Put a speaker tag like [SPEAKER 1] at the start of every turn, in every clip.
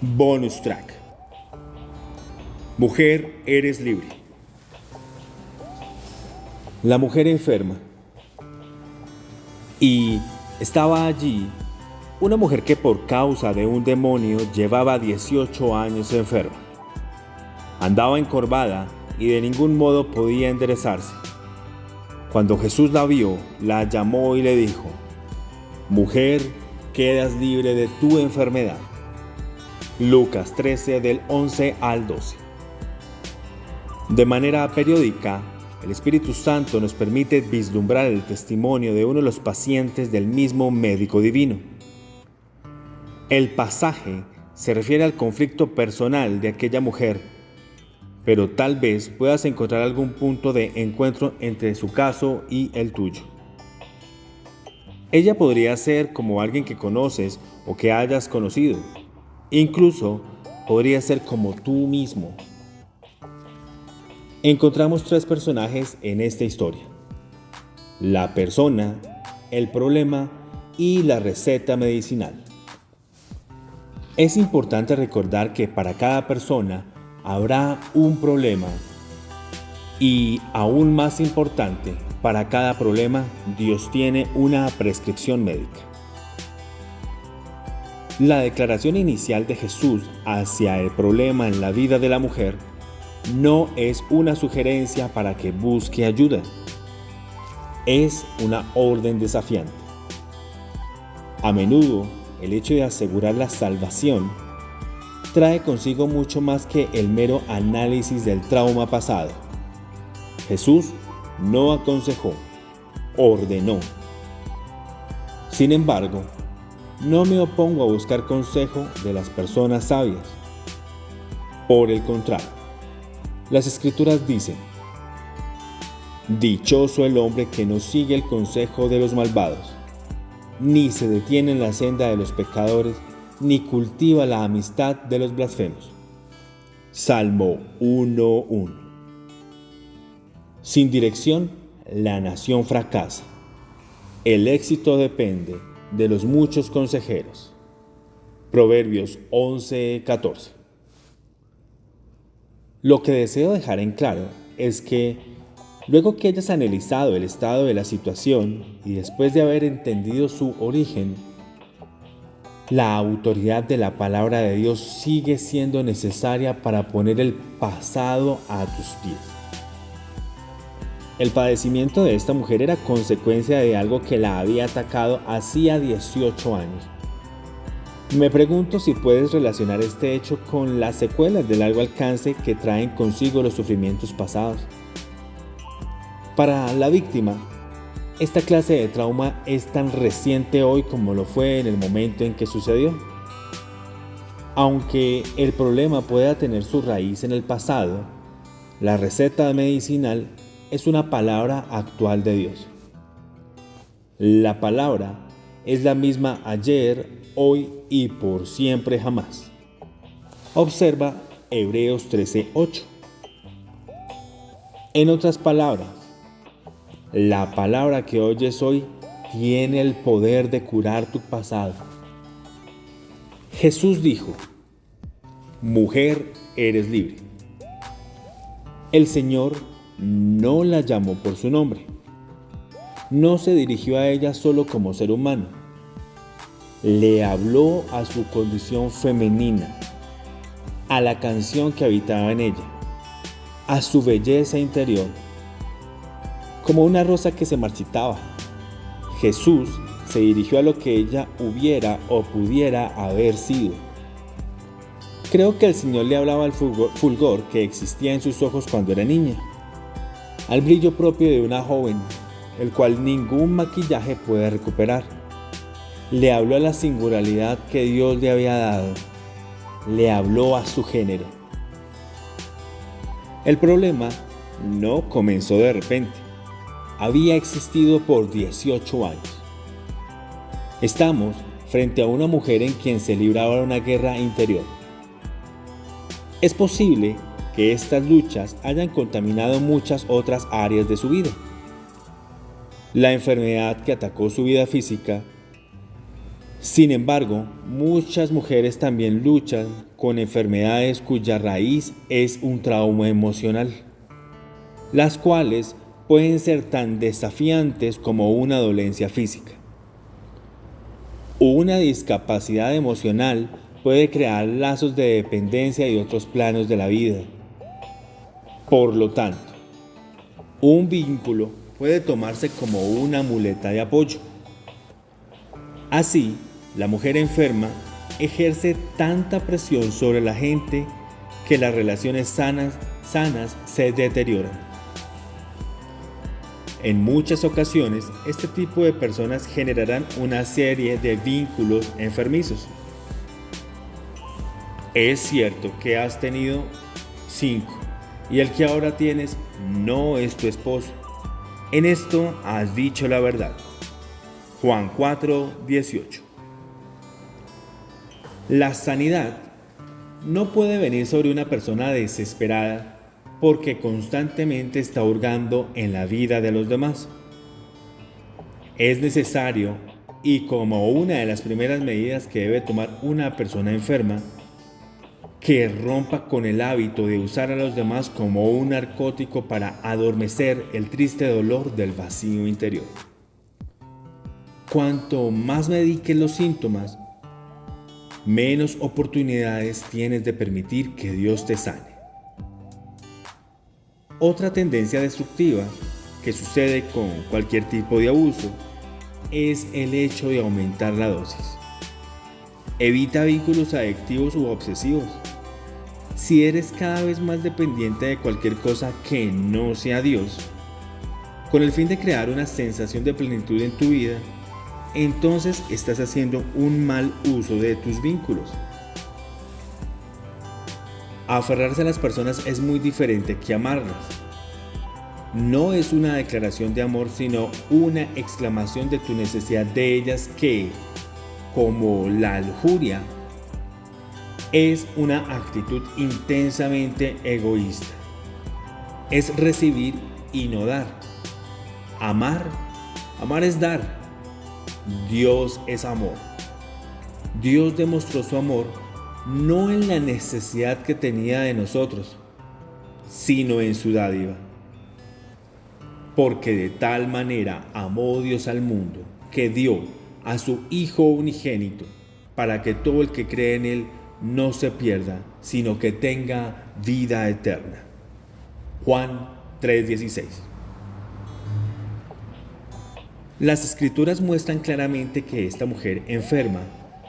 [SPEAKER 1] Bonus track. Mujer, eres libre. La mujer enferma. Y estaba allí una mujer que por causa de un demonio llevaba 18 años enferma. Andaba encorvada y de ningún modo podía enderezarse. Cuando Jesús la vio, la llamó y le dijo: Mujer, quedas libre de tu enfermedad. Lucas 13 del 11 al 12. De manera periódica, el Espíritu Santo nos permite vislumbrar el testimonio de uno de los pacientes del mismo médico divino. El pasaje se refiere al conflicto personal de aquella mujer, pero tal vez puedas encontrar algún punto de encuentro entre su caso y el tuyo. Ella podría ser como alguien que conoces o que hayas conocido. Incluso podría ser como tú mismo. Encontramos tres personajes en esta historia: la persona, el problema y la receta medicinal. Es importante recordar que para cada persona habrá un problema y, aún más importante, para cada problema Dios tiene una prescripción médica. La declaración inicial de Jesús hacia el problema en la vida de la mujer no es una sugerencia para que busque ayuda. Es una orden desafiante. A menudo, el hecho de asegurar la salvación trae consigo mucho más que el mero análisis del trauma pasado. Jesús no aconsejó, ordenó. Sin embargo, no me opongo a buscar consejo de las personas sabias. Por el contrario, las Escrituras dicen: dichoso el hombre que no sigue el consejo de los malvados, ni se detiene en la senda de los pecadores, ni cultiva la amistad de los blasfemos. Salmo 1:1. Sin dirección, la nación fracasa. El éxito depende de los muchos consejeros. Proverbios 11:14. Lo que deseo dejar en claro es que, luego que hayas analizado el estado de la situación y después de haber entendido su origen, la autoridad de la palabra de Dios sigue siendo necesaria para poner el pasado a tus pies. El padecimiento de esta mujer era consecuencia de algo que la había atacado hacía 18 años. Me pregunto si puedes relacionar este hecho con las secuelas de largo alcance que traen consigo los sufrimientos pasados. Para la víctima, esta clase de trauma es tan reciente hoy como lo fue en el momento en que sucedió. Aunque el problema pueda tener su raíz en el pasado, la receta medicinal es una palabra actual de Dios. La palabra es la misma ayer, hoy y por siempre jamás. Observa Hebreos 13:8. En otras palabras, la palabra que oyes hoy tiene el poder de curar tu pasado. Jesús dijo: Mujer, eres libre. El Señor no la llamó por su nombre. No se dirigió a ella solo como ser humano. Le habló a su condición femenina, a la canción que habitaba en ella, a su belleza interior. Como una rosa que se marchitaba, Jesús se dirigió a lo que ella hubiera o pudiera haber sido. Creo que el Señor le hablaba al fulgor que existía en sus ojos cuando era niña, al brillo propio de una joven, el cual ningún maquillaje puede recuperar. Le habló a la singularidad que Dios le había dado. Le habló a su género. El problema no comenzó de repente. Había existido por 18 años. Estamos frente a una mujer en quien se libraba una guerra interior. Es posible que estas luchas hayan contaminado muchas otras áreas de su vida. La enfermedad que atacó su vida física Sin embargo, muchas mujeres también luchan con enfermedades cuya raíz es un trauma emocional, las cuales pueden ser tan desafiantes como una dolencia física. Una discapacidad emocional puede crear lazos de dependencia y otros planos de la vida. Por lo tanto, un vínculo puede tomarse como una muleta de apoyo. Así, la mujer enferma ejerce tanta presión sobre la gente que las relaciones sanas se deterioran. En muchas ocasiones, este tipo de personas generarán una serie de vínculos enfermizos. Es cierto que has tenido 5 y el que ahora tienes no es tu esposo. En esto has dicho la verdad. Juan 4:18. La sanidad no puede venir sobre una persona desesperada porque constantemente está hurgando en la vida de los demás. Es necesario, y como una de las primeras medidas que debe tomar una persona enferma, que rompa con el hábito de usar a los demás como un narcótico para adormecer el triste dolor del vacío interior. Cuanto más mediques los síntomas, menos oportunidades tienes de permitir que Dios te sane. Otra tendencia destructiva que sucede con cualquier tipo de abuso es el hecho de aumentar la dosis. Evita vínculos adictivos u obsesivos. Si eres cada vez más dependiente de cualquier cosa que no sea Dios, con el fin de crear una sensación de plenitud en tu vida, entonces estás haciendo un mal uso de tus vínculos. Aferrarse a las personas es muy diferente que amarlas. No es una declaración de amor, sino una exclamación de tu necesidad de ellas que, como la lujuria, es una actitud intensamente egoísta. Es recibir y no dar. Amar es dar. Dios es amor. Dios demostró su amor no en la necesidad que tenía de nosotros, sino en su dádiva. Porque de tal manera amó Dios al mundo, que dio a su Hijo unigénito, para que todo el que cree en Él no se pierda, sino que tenga vida eterna. Juan 3:16. Las Escrituras muestran claramente que esta mujer enferma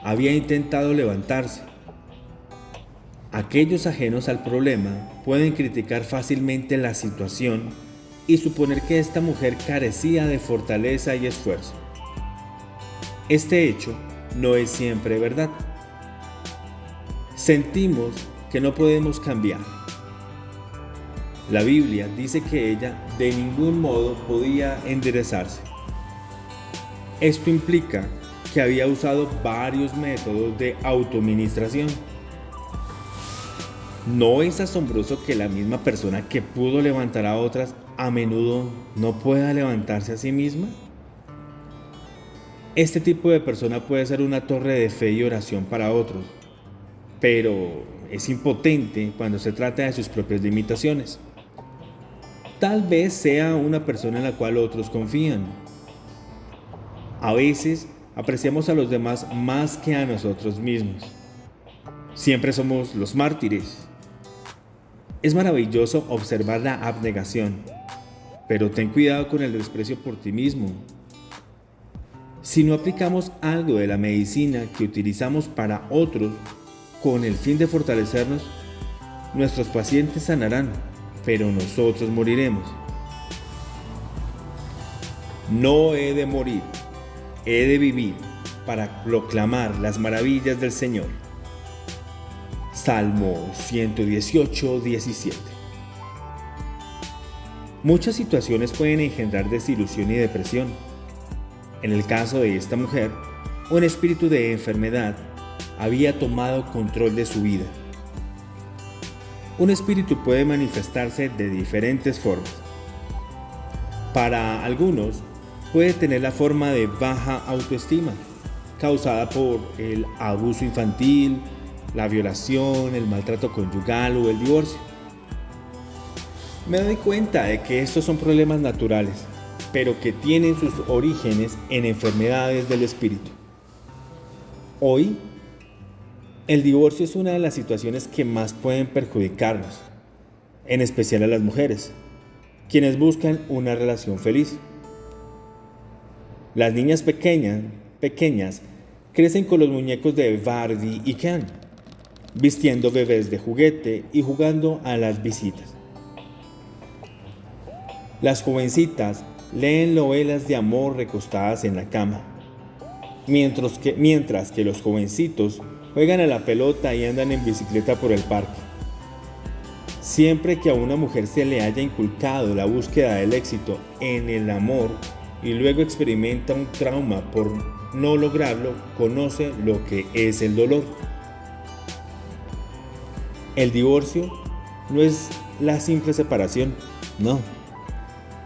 [SPEAKER 1] había intentado levantarse. Aquellos ajenos al problema pueden criticar fácilmente la situación y suponer que esta mujer carecía de fortaleza y esfuerzo. Este hecho no es siempre verdad. Sentimos que no podemos cambiar. La Biblia dice que ella de ningún modo podía enderezarse. Esto implica que había usado varios métodos de autoministración. ¿No es asombroso que la misma persona que pudo levantar a otras a menudo no pueda levantarse a sí misma? Este tipo de persona puede ser una torre de fe y oración para otros, pero es impotente cuando se trata de sus propias limitaciones. Tal vez sea una persona en la cual otros confían. A veces apreciamos a los demás más que a nosotros mismos. Siempre somos los mártires. Es maravilloso observar la abnegación, pero ten cuidado con el desprecio por ti mismo. Si no aplicamos algo de la medicina que utilizamos para otros con el fin de fortalecernos, nuestros pacientes sanarán, pero nosotros moriremos. No he de morir, he de vivir para proclamar las maravillas del Señor. Salmo 118:17. Muchas situaciones pueden engendrar desilusión y depresión. En el caso de esta mujer, un espíritu de enfermedad había tomado control de su vida. Un espíritu puede manifestarse de diferentes formas. Para algunos, puede tener la forma de baja autoestima. causada por el abuso infantil, la violación, el maltrato conyugal o el divorcio. Me doy cuenta de que estos son problemas naturales, pero que tienen sus orígenes en enfermedades del espíritu. Hoy, el divorcio es una de las situaciones que más pueden perjudicarnos, en especial a las mujeres, quienes buscan una relación feliz. Las niñas pequeñas crecen con los muñecos de Barbie y Ken, vistiendo bebés de juguete y jugando a las visitas. Las jovencitas leen novelas de amor recostadas en la cama, mientras que los jovencitos juegan a la pelota y andan en bicicleta por el parque. Siempre que a una mujer se le haya inculcado la búsqueda del éxito en el amor y luego experimenta un trauma por no lograrlo, conoce lo que es el dolor. El divorcio no es la simple separación, no.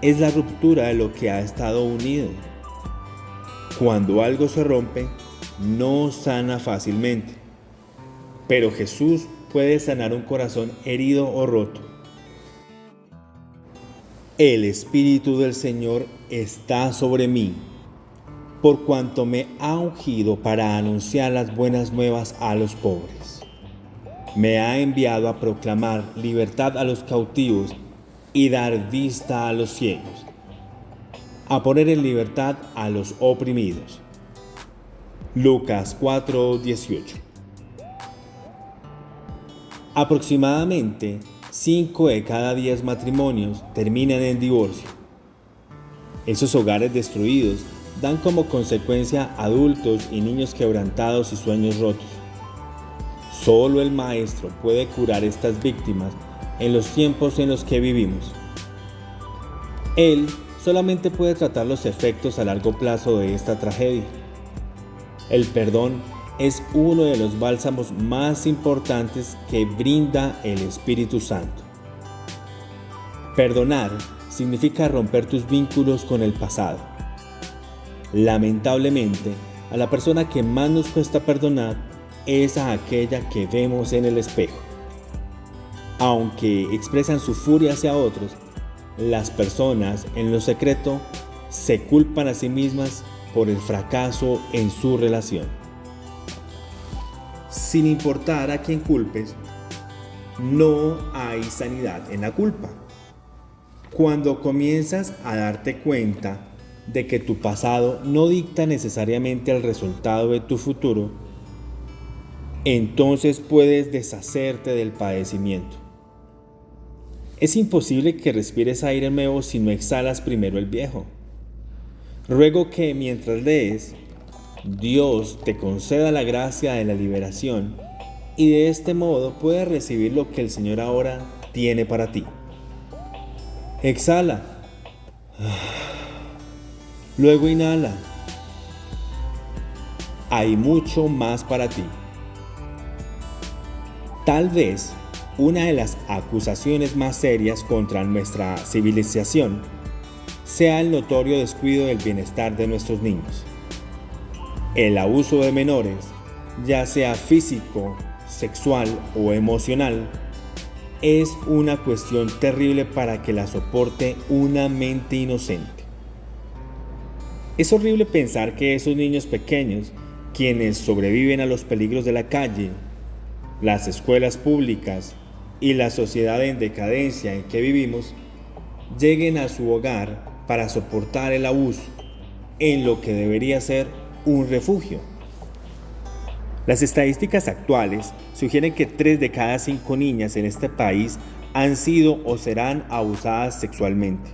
[SPEAKER 1] Es la ruptura de lo que ha estado unido. Cuando algo se rompe, no sana fácilmente. Pero Jesús puede sanar un corazón herido o roto. El Espíritu del Señor está sobre mí, por cuanto me ha ungido para anunciar las buenas nuevas a los pobres. Me ha enviado a proclamar libertad a los cautivos y dar vista a los ciegos, a poner en libertad a los oprimidos. Lucas 4:18. Aproximadamente 5 de cada 10 matrimonios terminan en divorcio. Esos hogares destruidos dan como consecuencia adultos y niños quebrantados y sueños rotos. Solo el Maestro puede curar estas víctimas en los tiempos en los que vivimos. Él solamente puede tratar los efectos a largo plazo de esta tragedia. El perdón es uno de los bálsamos más importantes que brinda el Espíritu Santo. Perdonar significa romper tus vínculos con el pasado. Lamentablemente, a la persona que más nos cuesta perdonar es a aquella que vemos en el espejo. Aunque expresan su furia hacia otros, las personas en lo secreto se culpan a sí mismas por el fracaso en su relación. Sin importar a quién culpes, no hay sanidad en la culpa. Cuando comienzas a darte cuenta de que tu pasado no dicta necesariamente el resultado de tu futuro, entonces puedes deshacerte del padecimiento. Es imposible que respires aire nuevo si no exhalas primero el viejo. Ruego que mientras lees, Dios te conceda la gracia de la liberación y de este modo puedas recibir lo que el Señor ahora tiene para ti. Exhala. Luego inhala. Hay mucho más para ti. Tal vez una de las acusaciones más serias contra nuestra civilización sea el notorio descuido del bienestar de nuestros niños. El abuso de menores, ya sea físico, sexual o emocional, es una cuestión terrible para que la soporte una mente inocente. Es horrible pensar que esos niños pequeños, quienes sobreviven a los peligros de la calle, las escuelas públicas y la sociedad en decadencia en que vivimos, lleguen a su hogar para soportar el abuso en lo que debería ser un refugio. Las estadísticas actuales sugieren que 3 de cada 5 niñas en este país han sido o serán abusadas sexualmente.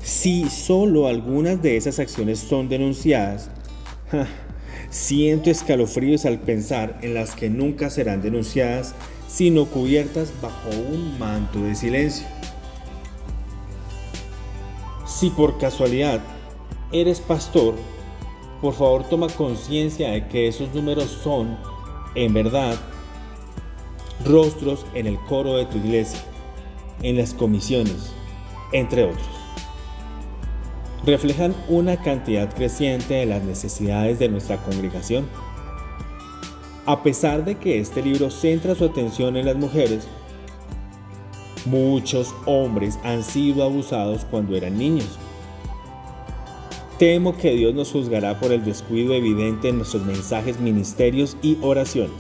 [SPEAKER 1] Si solo algunas de esas acciones son denunciadas, siento escalofríos al pensar en las que nunca serán denunciadas, sino cubiertas bajo un manto de silencio. Si por casualidad eres pastor, por favor toma conciencia de que esos números son, en verdad, rostros en el coro de tu iglesia, en las comisiones, entre otros. reflejan una cantidad creciente de las necesidades de nuestra congregación. A pesar de que este libro centra su atención en las mujeres, muchos hombres han sido abusados cuando eran niños. Temo que Dios nos juzgará por el descuido evidente en nuestros mensajes, ministerios y oraciones.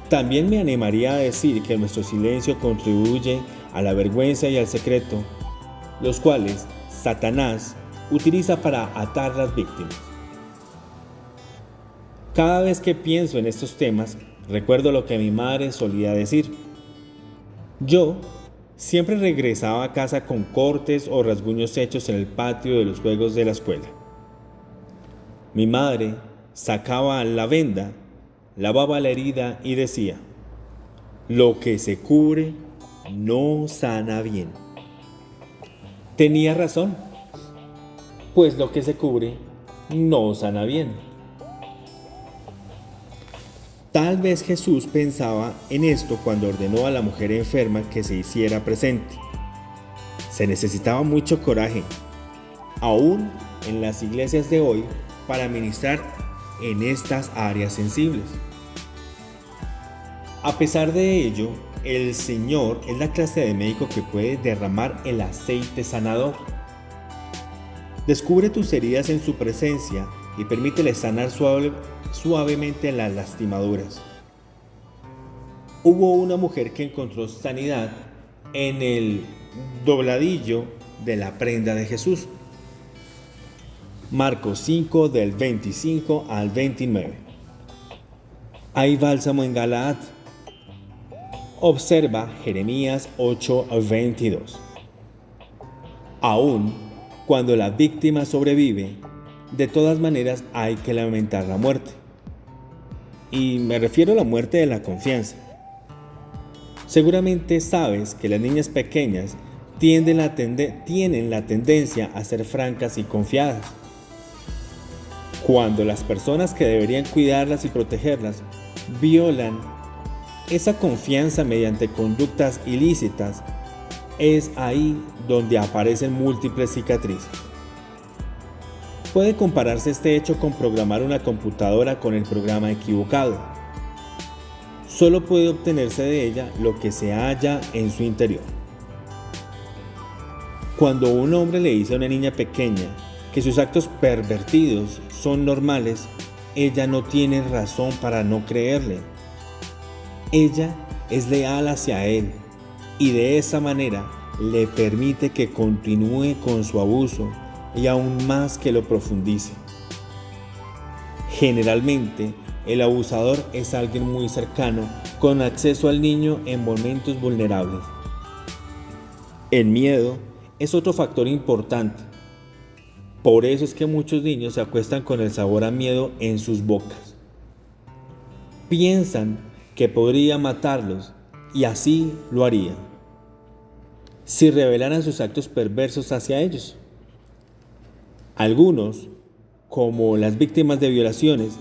[SPEAKER 1] También me animaría a decir que nuestro silencio contribuye a la vergüenza y al secreto, los cuales Satanás utiliza para atar las víctimas. Cada vez que pienso en estos temas, recuerdo lo que mi madre solía decir. Yo siempre regresaba a casa con cortes o rasguños hechos en el patio de los juegos de la escuela. Mi madre sacaba la venda, lavaba la herida y decía: lo que se cubre no sana bien. Tenía razón, pues lo que se cubre no sana bien. Tal vez Jesús pensaba en esto cuando ordenó a la mujer enferma que se hiciera presente. Se necesitaba mucho coraje, aún en las iglesias de hoy, para ministrar en estas áreas sensibles. A pesar de ello, el Señor es la clase de médico que puede derramar el aceite sanador. Descubre tus heridas en su presencia y permítele sanar suavemente las lastimaduras. Hubo una mujer que encontró sanidad en el dobladillo de la prenda de Jesús. Marcos 5 del 25 al 29. Hay bálsamo en Galaad. Observa Jeremías 8 al 22. Aún cuando la víctima sobrevive, de todas maneras hay que lamentar la muerte. Y me refiero a la muerte de la confianza. Seguramente sabes que las niñas pequeñas tienen la tendencia a ser francas y confiadas. Cuando las personas que deberían cuidarlas y protegerlas violan esa confianza mediante conductas ilícitas, es ahí donde aparecen múltiples cicatrices. Puede compararse este hecho con programar una computadora con el programa equivocado. Solo puede obtenerse de ella lo que se halla en su interior. Cuando un hombre le dice a una niña pequeña que sus actos pervertidos son normales, ella no tiene razón para no creerle. Ella es leal hacia él y de esa manera le permite que continúe con su abuso y aún más que lo profundice. Generalmente, el abusador es alguien muy cercano, con acceso al niño en momentos vulnerables. El miedo es otro factor importante. Por eso es que muchos niños se acuestan con el sabor a miedo en sus bocas. Piensan que podría matarlos y así lo harían si revelaran sus actos perversos hacia ellos. Algunos, como las víctimas de violaciones,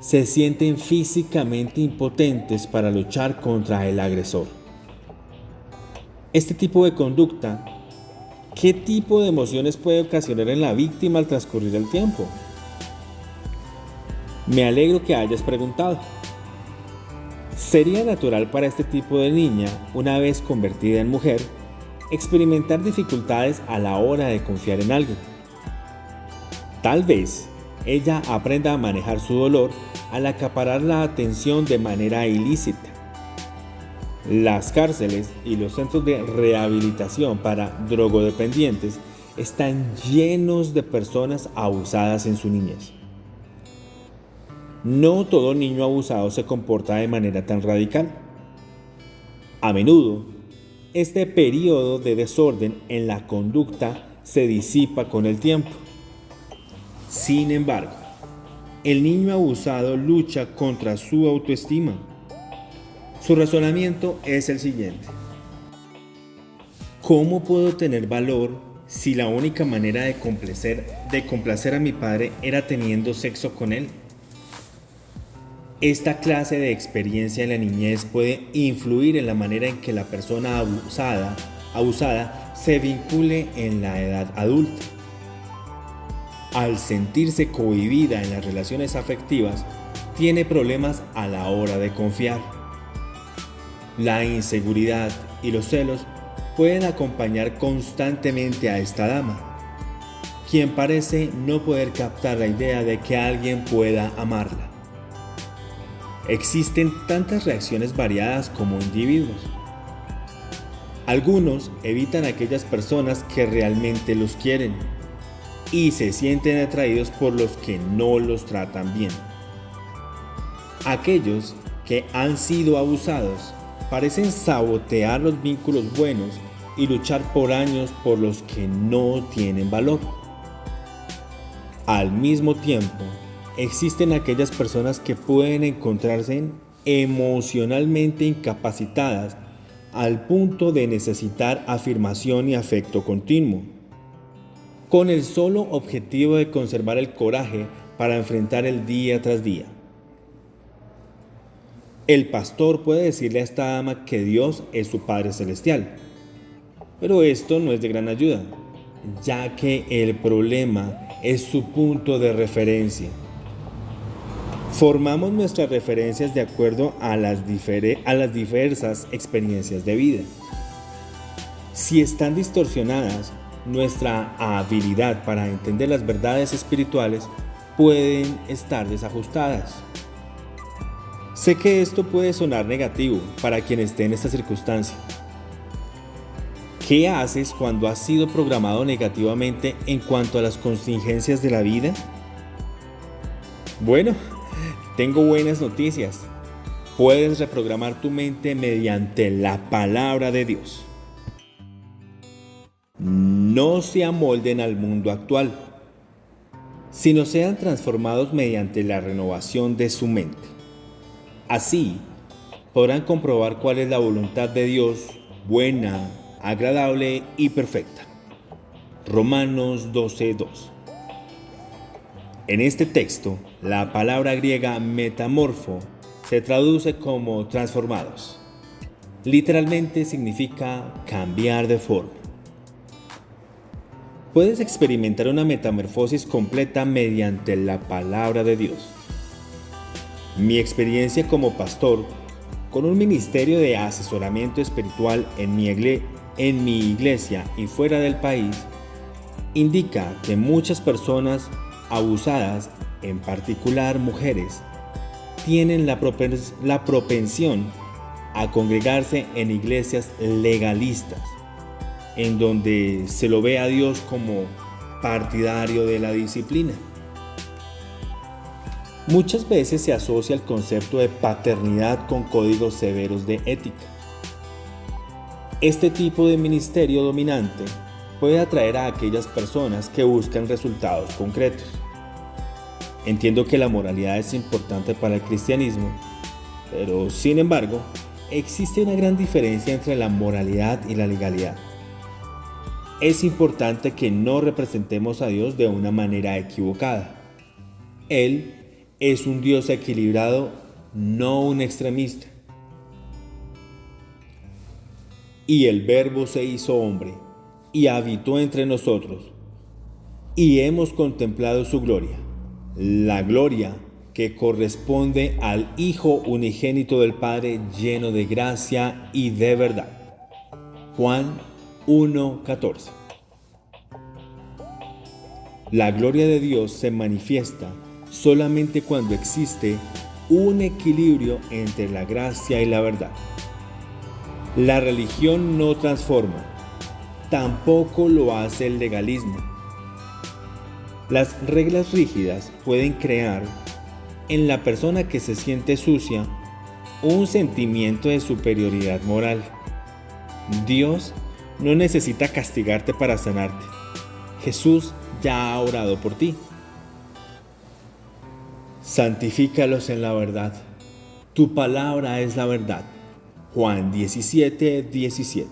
[SPEAKER 1] se sienten físicamente impotentes para luchar contra el agresor. Este tipo de conducta, ¿qué tipo de emociones puede ocasionar en la víctima al transcurrir el tiempo? Me alegro que hayas preguntado. ¿Sería natural para este tipo de niña, una vez convertida en mujer, experimentar dificultades a la hora de confiar en alguien? Tal vez ella aprenda a manejar su dolor al acaparar la atención de manera ilícita. Las cárceles y los centros de rehabilitación para drogodependientes están llenos de personas abusadas en su niñez. No todo niño abusado se comporta de manera tan radical. A menudo, este periodo de desorden en la conducta se disipa con el tiempo. Sin embargo, el niño abusado lucha contra su autoestima. Su razonamiento es el siguiente: ¿cómo puedo tener valor si la única manera de complacer a mi padre era teniendo sexo con él? Esta clase de experiencia en la niñez puede influir en la manera en que la persona abusada abusada se vincule en la edad adulta. Al sentirse cohibida en las relaciones afectivas, tiene problemas a la hora de confiar. La inseguridad y los celos pueden acompañar constantemente a esta dama, quien parece no poder captar la idea de que alguien pueda amarla. Existen tantas reacciones variadas como individuos. Algunos evitan a aquellas personas que realmente los quieren y se sienten atraídos por los que no los tratan bien. Aquellos que han sido abusados parecen sabotear los vínculos buenos y luchar por años por los que no tienen valor. Al mismo tiempo, existen aquellas personas que pueden encontrarse emocionalmente incapacitadas al punto de necesitar afirmación y afecto continuo, con el solo objetivo de conservar el coraje para enfrentar el día tras día. El pastor puede decirle a esta dama que Dios es su Padre Celestial, pero esto no es de gran ayuda, ya que el problema es su punto de referencia. Formamos nuestras referencias de acuerdo a las diversas experiencias de vida. Si están distorsionadas, nuestra habilidad para entender las verdades espirituales pueden estar desajustadas. Sé que esto puede sonar negativo para quien esté en esta circunstancia. ¿Qué haces cuando has sido programado negativamente en cuanto a las contingencias de la vida? Bueno, tengo buenas noticias. Puedes reprogramar tu mente mediante la palabra de Dios. No se amolden al mundo actual, sino sean transformados mediante la renovación de su mente. Así, podrán comprobar cuál es la voluntad de Dios, buena, agradable y perfecta. Romanos 12:2. En este texto, la palabra griega metamorfo se traduce como transformados. Literalmente significa cambiar de forma. Puedes experimentar una metamorfosis completa mediante la palabra de Dios. Mi experiencia como pastor, con un ministerio de asesoramiento espiritual en mi iglesia y fuera del país, indica que muchas personas abusadas, en particular mujeres, tienen la propensión a congregarse en iglesias legalistas, en donde se lo ve a Dios como partidario de la disciplina. Muchas veces se asocia el concepto de paternidad con códigos severos de ética. Este tipo de ministerio dominante puede atraer a aquellas personas que buscan resultados concretos. Entiendo que la moralidad es importante para el cristianismo, pero sin embargo, existe una gran diferencia entre la moralidad y la legalidad. Es importante que no representemos a Dios de una manera equivocada. Él es un Dios equilibrado, no un extremista. Y el Verbo se hizo hombre y habitó entre nosotros, y hemos contemplado su gloria, la gloria que corresponde al Hijo unigénito del Padre, lleno de gracia y de verdad. Juan 1:14. La gloria de Dios se manifiesta solamente cuando existe un equilibrio entre la gracia y la verdad. La religión no transforma, tampoco lo hace el legalismo. Las reglas rígidas pueden crear en la persona que se siente sucia un sentimiento de superioridad moral. Dios no necesita castigarte para sanarte. Jesús ya ha orado por ti. Santifícalos en la verdad. Tu palabra es la verdad. Juan 17:17.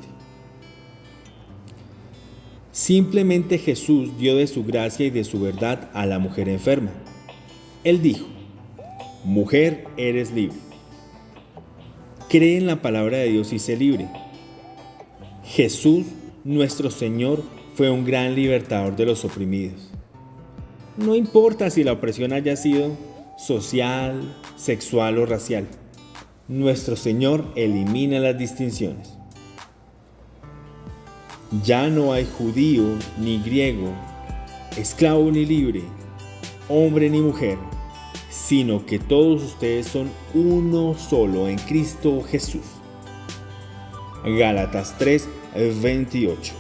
[SPEAKER 1] Simplemente Jesús dio de su gracia y de su verdad a la mujer enferma. Él dijo: mujer, eres libre. Cree en la palabra de Dios y sé libre. Jesús, nuestro Señor, fue un gran libertador de los oprimidos. No importa si la opresión haya sido social, sexual o racial, nuestro Señor elimina las distinciones. Ya no hay judío ni griego, esclavo ni libre, hombre ni mujer, sino que todos ustedes son uno solo en Cristo Jesús. Gálatas 3:28.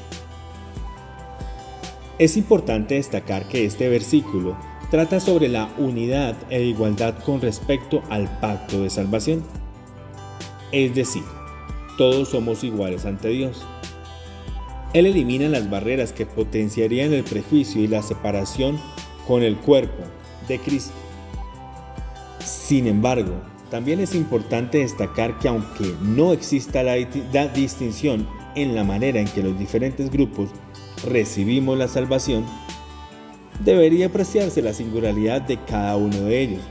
[SPEAKER 1] Es importante destacar que este versículo trata sobre la unidad e igualdad con respecto al pacto de salvación. Es decir, todos somos iguales ante Dios. Él elimina las barreras que potenciarían el prejuicio y la separación con el cuerpo de Cristo. Sin embargo, también es importante destacar que aunque no exista la distinción en la manera en que los diferentes grupos recibimos la salvación, debería apreciarse la singularidad de cada uno de ellos.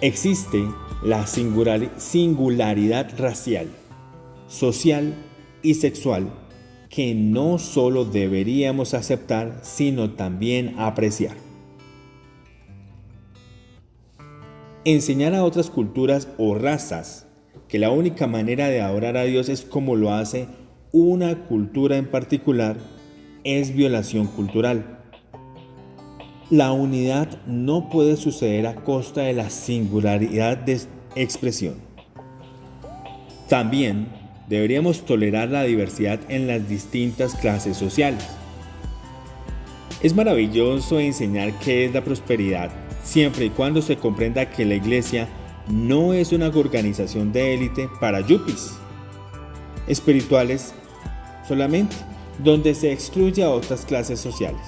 [SPEAKER 1] Existe la singularidad racial, social y sexual que no solo deberíamos aceptar, sino también apreciar. Enseñar a otras culturas o razas que la única manera de adorar a Dios es como lo hace una cultura en particular es violación cultural. La unidad no puede suceder a costa de la singularidad de expresión. También deberíamos tolerar la diversidad en las distintas clases sociales. Es maravilloso enseñar qué es la prosperidad, siempre y cuando se comprenda que la iglesia no es una organización de élite para yuppies espirituales solamente, donde se excluye a otras clases sociales.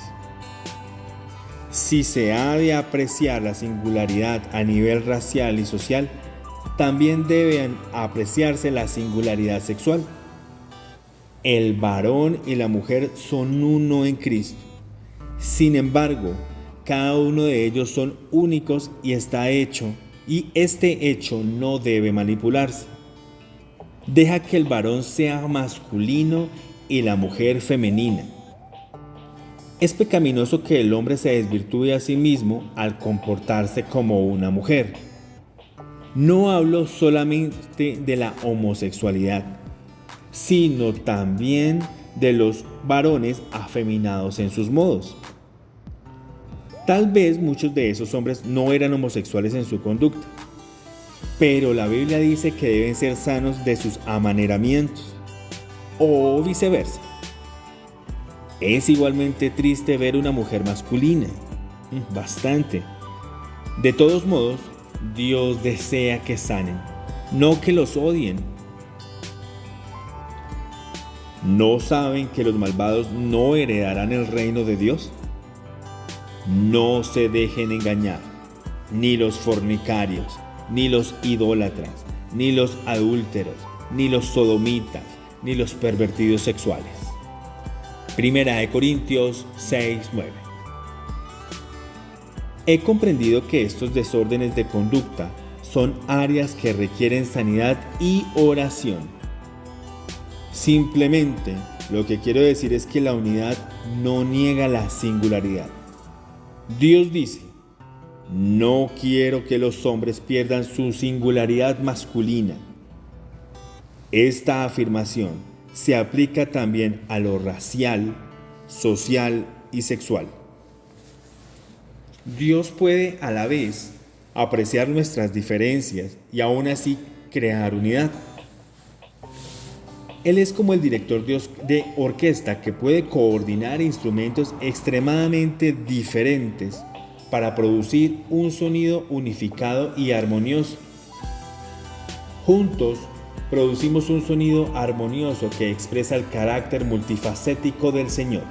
[SPEAKER 1] Si se ha de apreciar la singularidad a nivel racial y social, también debe apreciarse la singularidad sexual. El varón y la mujer son uno en Cristo. Sin embargo, cada uno de ellos son únicos y este hecho no debe manipularse. Deja que el varón sea masculino y la mujer femenina. Es pecaminoso que el hombre se desvirtúe a sí mismo al comportarse como una mujer. No hablo solamente de la homosexualidad, sino también de los varones afeminados en sus modos. Tal vez muchos de esos hombres no eran homosexuales en su conducta, pero la Biblia dice que deben ser sanos de sus amaneramientos, o viceversa. Es igualmente triste ver una mujer masculina, bastante. De todos modos, Dios desea que sanen, no que los odien. ¿No saben que los malvados no heredarán el reino de Dios? No se dejen engañar, ni los fornicarios, ni los idólatras, ni los adúlteros, ni los sodomitas, ni los pervertidos sexuales. Primera de Corintios 6:9. He comprendido que estos desórdenes de conducta son áreas que requieren sanidad y oración. Simplemente lo que quiero decir es que la unidad no niega la singularidad. Dios dice: no quiero que los hombres pierdan su singularidad masculina. Esta afirmación se aplica también a lo racial, social y sexual. Dios puede a la vez apreciar nuestras diferencias y aún así crear unidad. Él es como el director de orquesta que puede coordinar instrumentos extremadamente diferentes para producir un sonido unificado y armonioso. Juntos producimos un sonido armonioso que expresa el carácter multifacético del Señor.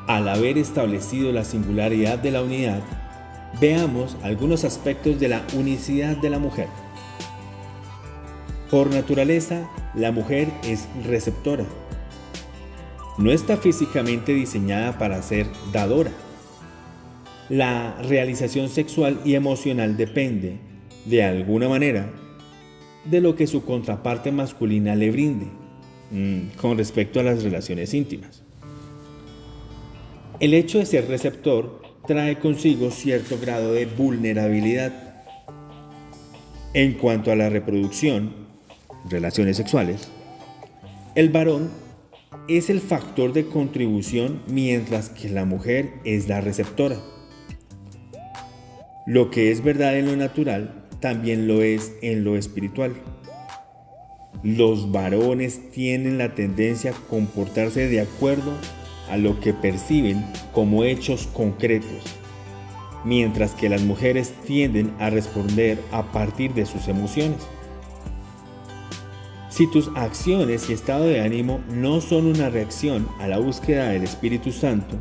[SPEAKER 1] Al haber establecido la singularidad de la unidad, veamos algunos aspectos de la unicidad de la mujer. Por naturaleza, la mujer es receptora. No está físicamente diseñada para ser dadora. La realización sexual y emocional depende, de alguna manera, de lo que su contraparte masculina le brinde con respecto a las relaciones íntimas. El hecho de ser receptor trae consigo cierto grado de vulnerabilidad. En cuanto a la reproducción, relaciones sexuales, el varón es el factor de contribución mientras que la mujer es la receptora. Lo que es verdad en lo natural también lo es en lo espiritual. Los varones tienen la tendencia a comportarse de acuerdo a lo que perciben como hechos concretos, mientras que las mujeres tienden a responder a partir de sus emociones. Si tus acciones y estado de ánimo no son una reacción a la búsqueda del Espíritu Santo,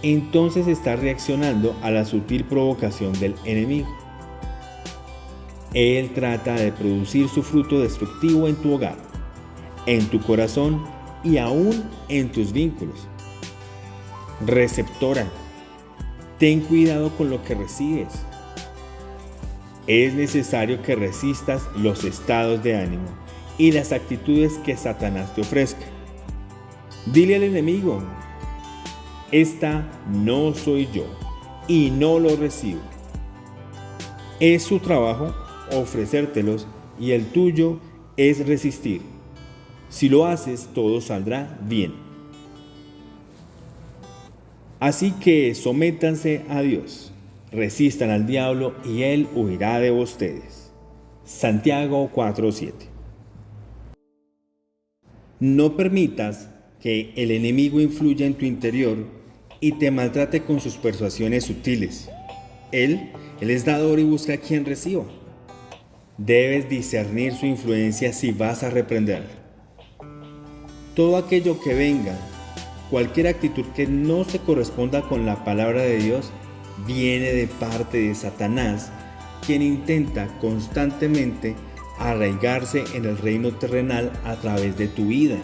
[SPEAKER 1] entonces estás reaccionando a la sutil provocación del enemigo. Él trata de producir su fruto destructivo en tu hogar, en tu corazón y aún en tus vínculos. Receptora, ten cuidado con lo que recibes. Es necesario que resistas los estados de ánimo y las actitudes que Satanás te ofrezca. Dile al enemigo: esta no soy yo y no lo recibo. Es su trabajo ofrecértelos y el tuyo es resistir. Si lo haces, todo saldrá bien. Así que sométanse a Dios, resistan al diablo y él huirá de ustedes. Santiago 4:7. No permitas que el enemigo influya en tu interior y te maltrate con sus persuasiones sutiles. Él es dador y busca a quien reciba. Debes discernir su influencia si vas a reprenderlo. Todo aquello que venga, cualquier actitud que no se corresponda con la palabra de Dios, viene de parte de Satanás, quien intenta constantemente arraigarse en el reino terrenal a través de tu vida.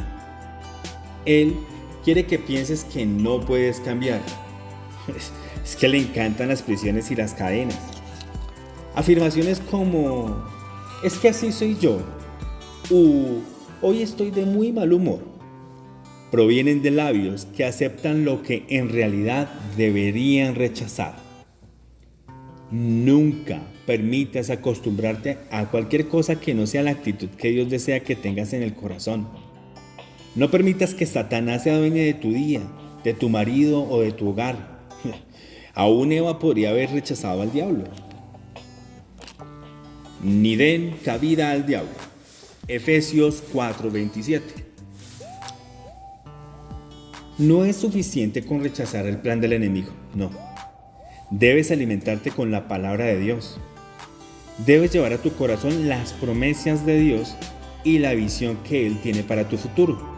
[SPEAKER 1] Él quiere que pienses que no puedes cambiar. Es que le encantan las prisiones y las cadenas. Afirmaciones como: es que así soy yo, hoy estoy de muy mal humor, provienen de labios que aceptan lo que en realidad deberían rechazar. Nunca permitas acostumbrarte a cualquier cosa que no sea la actitud que Dios desea que tengas en el corazón. No permitas que Satanás se adueñe de tu día, de tu marido o de tu hogar. Aún Eva podría haber rechazado al diablo. Ni den cabida al diablo. Efesios 4:27. No es suficiente con rechazar el plan del enemigo, no. Debes alimentarte con la palabra de Dios. Debes llevar a tu corazón las promesas de Dios y la visión que Él tiene para tu futuro.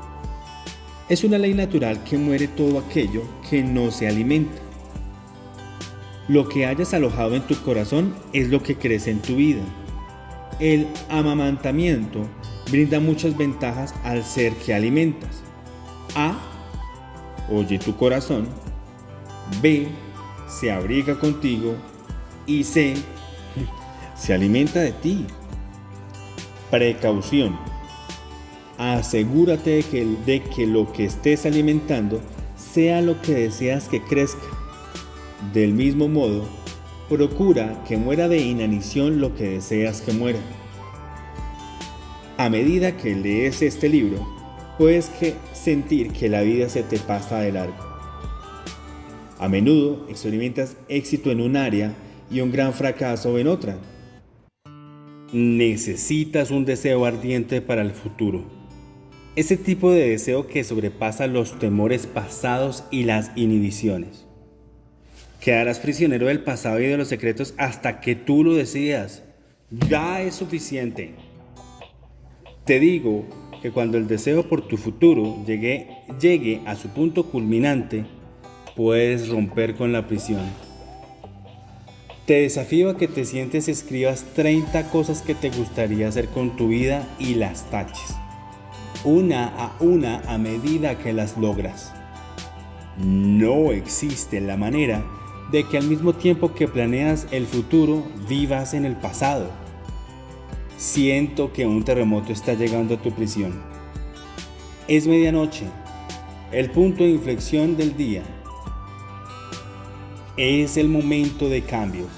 [SPEAKER 1] Es una ley natural que muere todo aquello que no se alimenta. Lo que hayas alojado en tu corazón es lo que crece en tu vida. El amamantamiento brinda muchas ventajas al ser que alimentas. A. Oye tu corazón. B. Se abriga contigo. Y C. Se alimenta de ti. Precaución. Asegúrate de que lo que estés alimentando sea lo que deseas que crezca. Del mismo modo, procura que muera de inanición lo que deseas que muera. A medida que lees este libro, puedes sentir que la vida se te pasa de largo. A menudo experimentas éxito en un área y un gran fracaso en otra. Necesitas un deseo ardiente para el futuro. Ese tipo de deseo que sobrepasa los temores pasados y las inhibiciones. Quedarás prisionero del pasado y de los secretos hasta que tú lo decidas. Ya es suficiente. Te digo que cuando el deseo por tu futuro llegue a su punto culminante, puedes romper con la prisión. Te desafío a que te sientes y escribas 30 cosas que te gustaría hacer con tu vida y las taches, una a medida que las logras. No existe la manera de que al mismo tiempo que planeas el futuro, vivas en el pasado.
[SPEAKER 2] Siento que un terremoto está llegando a tu prisión. Es medianoche, el punto de inflexión del día. Es el momento de cambios.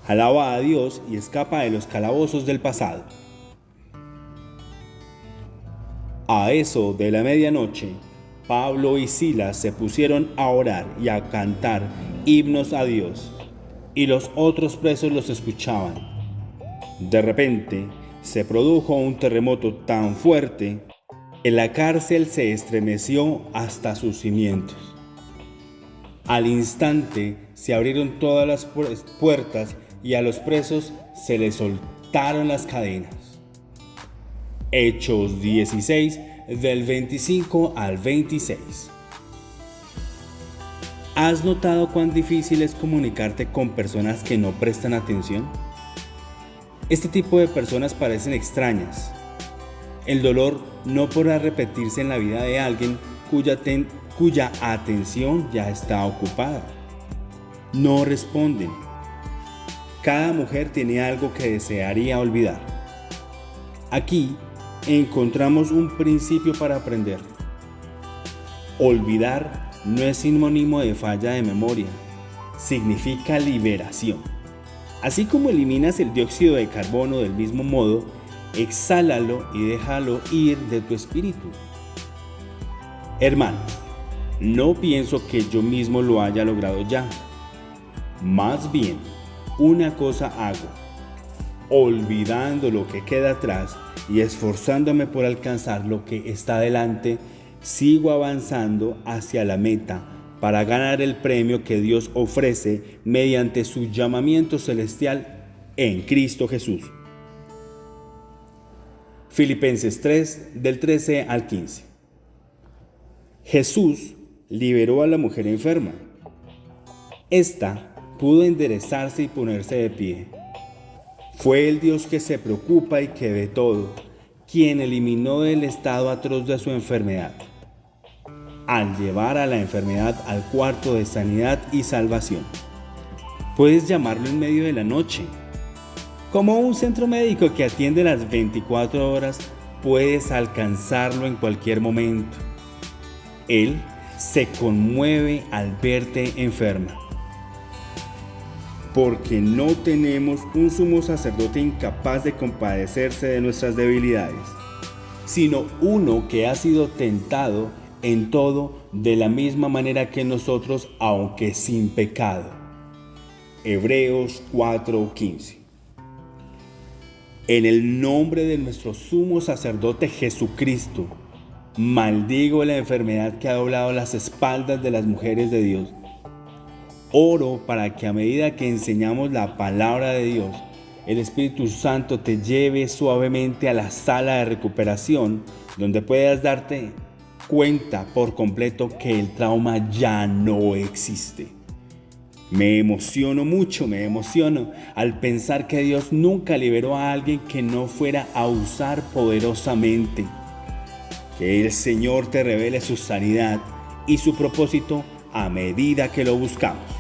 [SPEAKER 2] Alaba a Dios y escapa de los calabozos del pasado. A eso de la medianoche, Pablo y Silas se pusieron a orar y a cantar himnos a Dios, y los otros presos los escuchaban. De repente, se produjo un terremoto tan fuerte que la cárcel se estremeció hasta sus cimientos. Al instante se abrieron todas las puertas y a los presos se les soltaron las cadenas. Hechos 16, del 25 al 26. ¿Has notado cuán difícil es comunicarte con personas que no prestan atención? Este tipo de personas parecen extrañas. El dolor no podrá repetirse en la vida de alguien cuya atención ya está ocupada. No responden. Cada mujer tiene algo que desearía olvidar. Aquí encontramos un principio para aprender. Olvidar no es sinónimo de falla de memoria, significa liberación. Así como eliminas el dióxido de carbono del mismo modo, exhálalo y déjalo ir de tu espíritu. Hermanos, no pienso que yo mismo lo haya logrado ya. Más bien, una cosa hago, olvidando lo que queda atrás y esforzándome por alcanzar lo que está delante, sigo avanzando hacia la meta para ganar el premio que Dios ofrece mediante su llamamiento celestial en Cristo Jesús. Filipenses 3, del 13 al 15. Jesús liberó a la mujer enferma. Esta pudo enderezarse y ponerse de pie. Fue el Dios que se preocupa y que ve todo, quien eliminó el estado atroz de su enfermedad, al llevar a la enfermedad al cuarto de sanidad y salvación. Puedes llamarlo en medio de la noche. Como un centro médico que atiende las 24 horas, puedes alcanzarlo en cualquier momento. Él se conmueve al verte enferma. Porque no tenemos un sumo sacerdote incapaz de compadecerse de nuestras debilidades, sino uno que ha sido tentado en todo de la misma manera que nosotros, aunque sin pecado. Hebreos 4:15. En el nombre de nuestro sumo sacerdote Jesucristo, maldigo la enfermedad que ha doblado las espaldas de las mujeres de Dios. Oro para que a medida que enseñamos la palabra de Dios, el Espíritu Santo te lleve suavemente a la sala de recuperación, donde puedas darte cuenta por completo que el trauma ya no existe. Me emociono al pensar que Dios nunca liberó a alguien que no fuera a usar poderosamente. Que el Señor te revele su sanidad y su propósito a medida que lo buscamos.